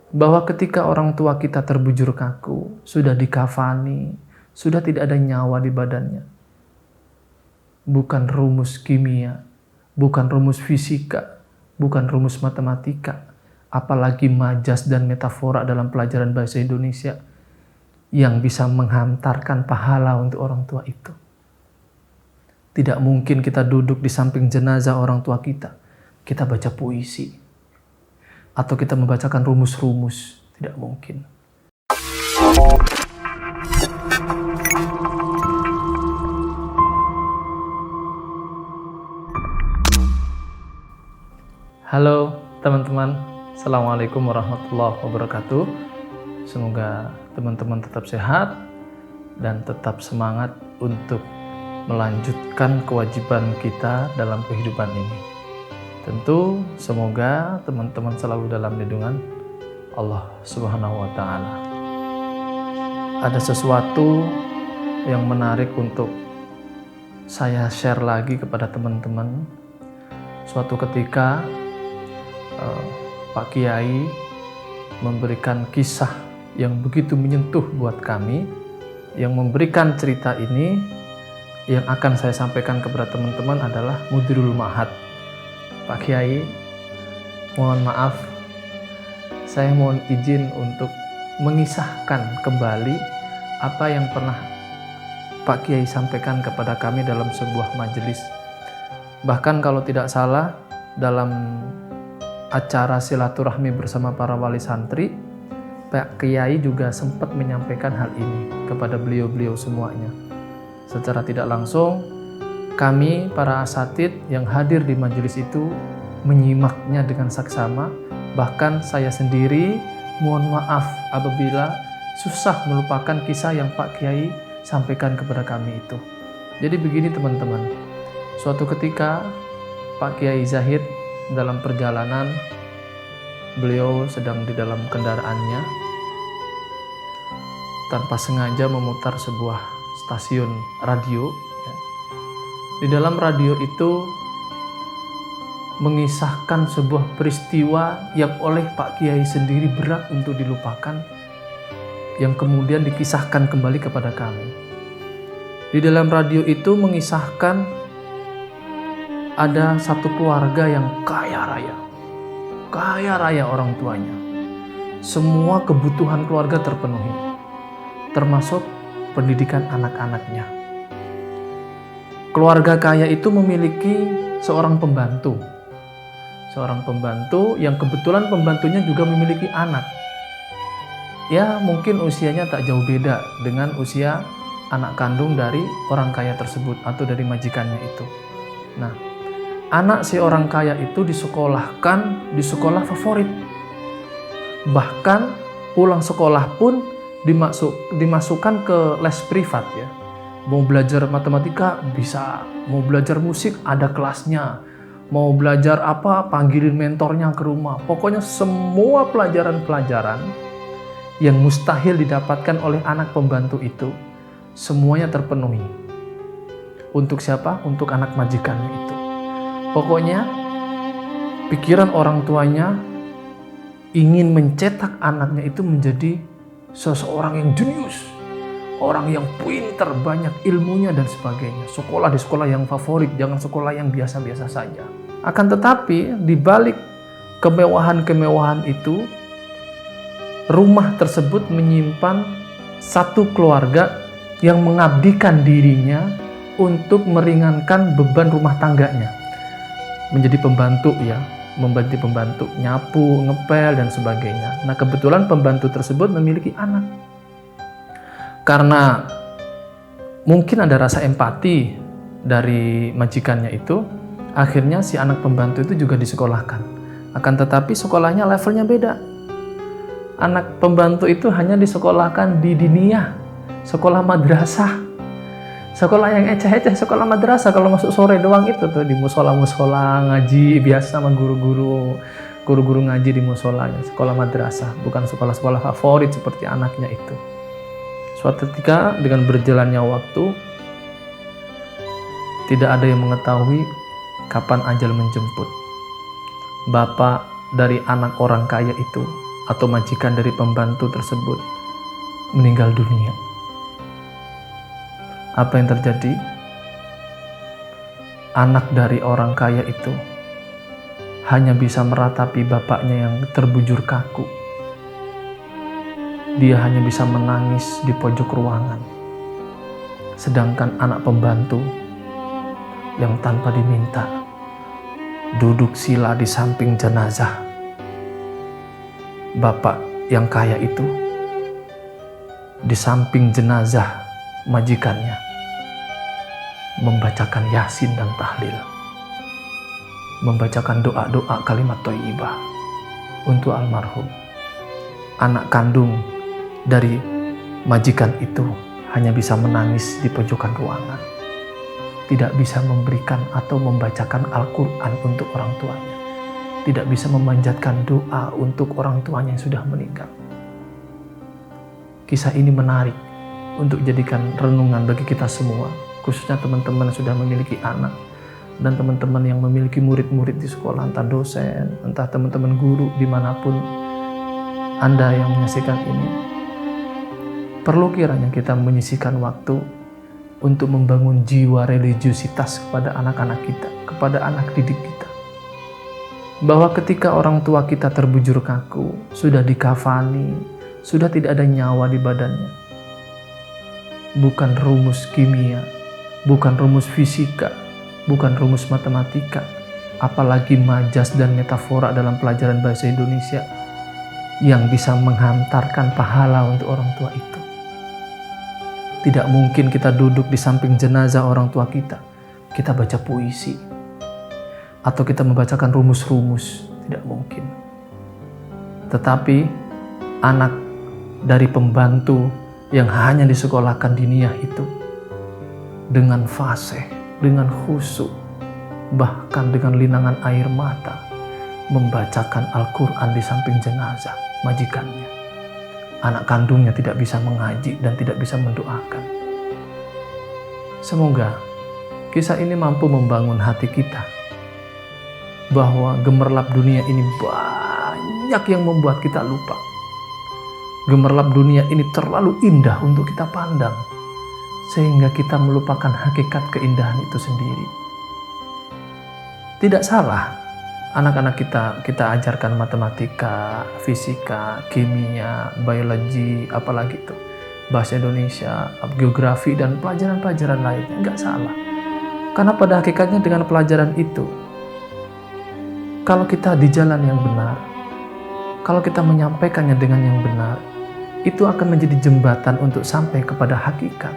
bahwa ketika orang tua kita terbujur kaku, sudah dikafani, sudah tidak ada nyawa di badannya. Bukan rumus kimia, bukan rumus fisika, bukan rumus matematika, apalagi majas dan metafora dalam pelajaran bahasa Indonesia yang bisa menghantarkan pahala untuk orang tua itu. Tidak mungkin kita duduk di samping jenazah orang tua kita baca puisi, atau kita membacakan rumus-rumus. Tidak mungkin. Halo teman-teman, Assalamualaikum warahmatullahi wabarakatuh. Semoga teman-teman tetap sehat dan tetap semangat untuk melanjutkan kewajiban kita dalam kehidupan ini. Tentu semoga teman-teman selalu dalam lindungan Allah Subhanahu wa Ta'ala. Ada sesuatu yang menarik untuk saya share lagi kepada teman-teman. Suatu ketika Pak Kiai memberikan kisah yang begitu menyentuh buat kami, yang memberikan cerita ini yang akan saya sampaikan kepada teman-teman adalah Mudirul Ma'had. Pak Kiai, mohon maaf, saya mohon izin untuk mengisahkan kembali apa yang pernah Pak Kiai sampaikan kepada kami dalam sebuah majelis. Bahkan kalau tidak salah, dalam acara silaturahmi bersama para wali santri, Pak Kiai juga sempat menyampaikan hal ini kepada beliau-beliau semuanya. Secara tidak langsung, kami para asatid yang hadir di majelis itu menyimaknya dengan saksama. Bahkan saya sendiri mohon maaf apabila susah melupakan kisah yang Pak Kiai sampaikan kepada kami itu. Jadi begini teman-teman, suatu ketika Pak Kiai Zahid dalam perjalanan, beliau sedang di dalam kendaraannya, tanpa sengaja memutar sebuah stasiun radio. Di dalam radio itu mengisahkan sebuah peristiwa yang oleh Pak Kiai sendiri berat untuk dilupakan, yang kemudian dikisahkan kembali kepada kami. Di dalam radio itu mengisahkan ada satu keluarga yang kaya raya orang tuanya. Semua kebutuhan keluarga terpenuhi, termasuk pendidikan anak-anaknya. Keluarga kaya itu memiliki seorang pembantu yang kebetulan pembantunya juga memiliki anak. Ya, mungkin usianya tak jauh beda dengan usia anak kandung dari orang kaya tersebut atau dari majikannya itu. Nah, anak si orang kaya itu disekolahkan di sekolah favorit. Bahkan pulang sekolah pun dimasukkan ke les privat ya. Mau belajar matematika bisa, mau belajar musik ada kelasnya, mau belajar apa panggilin mentornya ke rumah. Pokoknya semua pelajaran-pelajaran yang mustahil didapatkan oleh anak pembantu itu semuanya terpenuhi. Untuk siapa? Untuk anak majikannya itu. Pokoknya pikiran orang tuanya ingin mencetak anaknya itu menjadi seseorang yang jenius, orang yang pintar, banyak ilmunya dan sebagainya. Sekolah di sekolah yang favorit, jangan sekolah yang biasa-biasa saja. Akan tetapi di balik kemewahan-kemewahan itu, rumah tersebut menyimpan satu keluarga yang mengabdikan dirinya untuk meringankan beban rumah tangganya. Menjadi pembantu ya, membantu pembantu, nyapu, ngepel dan sebagainya. Nah, kebetulan pembantu tersebut memiliki anak. Karena mungkin ada rasa empati dari majikannya itu, akhirnya si anak pembantu itu juga disekolahkan. Akan tetapi sekolahnya levelnya beda. Anak pembantu itu hanya disekolahkan di diniyah, sekolah madrasah. Sekolah yang eceh-eceh, sekolah madrasah. Kalau masuk sore doang itu tuh di musola-musola ngaji biasa sama guru-guru ngaji di musolanya. Sekolah madrasah, bukan sekolah-sekolah favorit seperti anaknya itu. Suatu ketika dengan berjalannya waktu, tidak ada yang mengetahui kapan ajal menjemput. Bapak dari anak orang kaya itu atau majikan dari pembantu tersebut meninggal dunia. Apa yang terjadi? Anak dari orang kaya itu hanya bisa meratapi bapaknya yang terbujur kaku. Dia hanya bisa menangis di pojok ruangan. Sedangkan anak pembantu yang tanpa diminta duduk sila di samping jenazah bapak yang kaya itu, di samping jenazah majikannya, membacakan Yasin dan tahlil, membacakan doa-doa kalimat thayyibah untuk almarhum. Anak kandung dari majikan itu hanya bisa menangis di pojokan ruangan, tidak bisa memberikan atau membacakan Al-Quran untuk orang tuanya, tidak bisa memanjatkan doa untuk orang tuanya yang sudah meninggal. Kisah ini menarik untuk jadikan renungan bagi kita semua, khususnya teman-teman yang sudah memiliki anak dan teman-teman yang memiliki murid-murid di sekolah, entah dosen, entah teman-teman guru dimanapun Anda yang menyaksikan ini. Perlu kiranya kita menyisihkan waktu untuk membangun jiwa religiusitas kepada anak-anak kita, kepada anak didik kita. Bahwa ketika orang tua kita terbujur kaku, sudah dikafani, sudah tidak ada nyawa di badannya. Bukan rumus kimia, bukan rumus fisika, bukan rumus matematika, apalagi majas dan metafora dalam pelajaran bahasa Indonesia yang bisa menghantarkan pahala untuk orang tua itu. Tidak mungkin kita duduk di samping jenazah orang tua kita baca puisi, atau kita membacakan rumus-rumus, tidak mungkin. Tetapi anak dari pembantu yang hanya disekolahkan diniyah itu dengan fasih, dengan khusyuk, bahkan dengan linangan air mata membacakan Al-Quran di samping jenazah majikannya. Anak kandungnya tidak bisa mengaji dan tidak bisa mendoakan. Semoga kisah ini mampu membangun hati kita bahwa gemerlap dunia ini banyak yang membuat kita lupa. Gemerlap dunia ini terlalu indah untuk kita pandang, sehingga kita melupakan hakikat keindahan itu sendiri. Tidak salah anak-anak kita ajarkan matematika, fisika, kimia, biologi, apalagi itu, bahasa Indonesia, geografi, dan pelajaran-pelajaran lainnya. Enggak salah. Karena pada hakikatnya dengan pelajaran itu, kalau kita di jalan yang benar, kalau kita menyampaikannya dengan yang benar, itu akan menjadi jembatan untuk sampai kepada hakikat.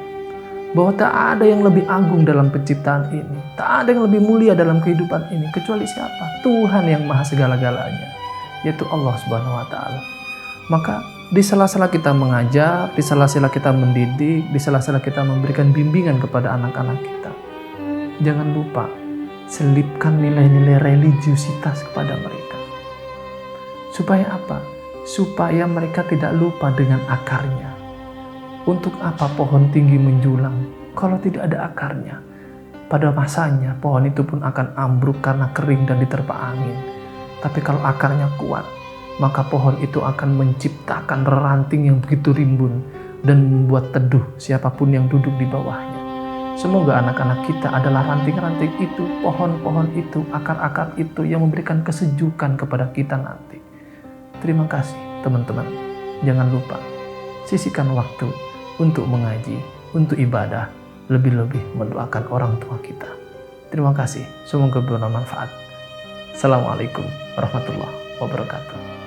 Bahwa tak ada yang lebih agung dalam penciptaan ini, tak ada yang lebih mulia dalam kehidupan ini, kecuali siapa? Tuhan yang maha segala-galanya, yaitu Allah Subhanahu wa Ta'ala. Maka di sela-sela kita mengajar, di sela-sela kita mendidik, di sela-sela kita memberikan bimbingan kepada anak-anak kita, jangan lupa selipkan nilai-nilai religiusitas kepada mereka. Supaya apa? Supaya mereka tidak lupa dengan akarnya. Untuk apa pohon tinggi menjulang kalau tidak ada akarnya? Pada masanya pohon itu pun akan ambruk karena kering dan diterpa angin. Tapi kalau akarnya kuat, maka pohon itu akan menciptakan ranting yang begitu rimbun dan membuat teduh siapapun yang duduk di bawahnya. Semoga anak-anak kita adalah ranting-ranting itu, pohon-pohon itu, akar-akar itu yang memberikan kesejukan kepada kita nanti. Terima kasih teman-teman. Jangan lupa sisihkan waktu untuk mengaji, untuk ibadah, lebih-lebih mendoakan orang tua kita. Terima kasih, semoga bermanfaat. Assalamualaikum warahmatullahi wabarakatuh.